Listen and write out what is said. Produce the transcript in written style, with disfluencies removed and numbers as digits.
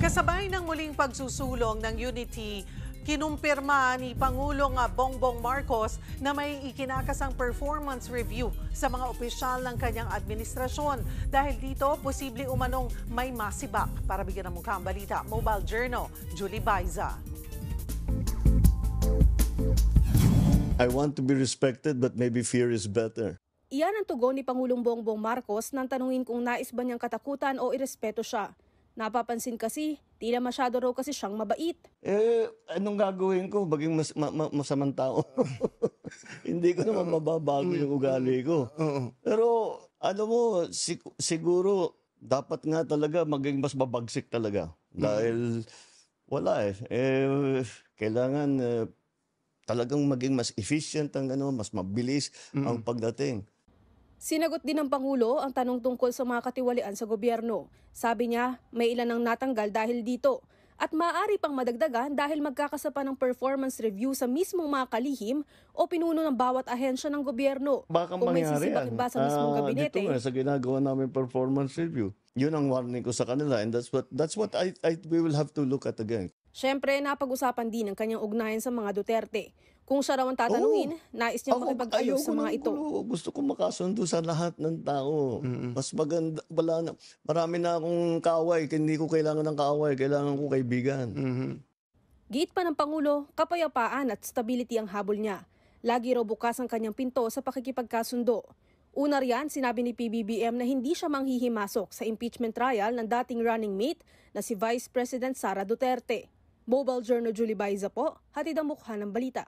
Kasabay ng muling pagsusulong ng Unity, kinumpirma ni Pangulong Bongbong Marcos na may ikinakasang performance review sa mga opisyal ng kanyang administrasyon. Dahil dito, posible umanong may masibak. Para bigyan ng mukha ang balita, Mobile Journal, Julie Baiza. I want to be respected but maybe fear is better. Iyan ang tugon ni Pangulong Bongbong Marcos nang tanungin kung nais ba niyang katakutan o irespeto siya. Napapansin kasi, tila masyado raw kasi siyang mabait. Anong gagawin ko? Maging masamang tao. Hindi ko naman mababago yung ugali ko. Pero, siguro, dapat nga talaga maging mas mabagsik talaga. Dahil, wala kailangan talagang maging mas efficient mas mabilis ang pagdating. Sinagot din ng Pangulo ang tanong tungkol sa mga katiwalian sa gobyerno. Sabi niya, may ilan ang natanggal dahil dito at maaari pang madagdagan dahil magkakasapa ng performance review sa mismong mga kalihim o pinuno ng bawat ahensya ng gobyerno. Baka kung may mangyari sisibakin ba sa mismong gabinete. Dito nga, sa ginagawa namin performance review. Yun ang warning ko sa kanila and that's what we will have to look at again. Siyempre, napag-usapan din ang kanyang ugnayan sa mga Duterte. Kung siya raw ang tatanungin, nais niyang makipag-ayos sa mga ito. Gusto ko makasundo sa lahat ng tao. Mas maganda, marami na akong kaaway, hindi ko kailangan ng kaaway, kailangan ko kaibigan. Giit pa ng Pangulo, kapayapaan at stability ang habol niya. Lagi raw bukas ang kanyang pinto sa pakikipagkasundo. Una riyan, sinabi ni PBBM na hindi siya manghihimasok sa impeachment trial ng dating running mate na si Vice President Sara Duterte. Mobile Journal, Julie Baiza po, hatid ang mukha ng balita.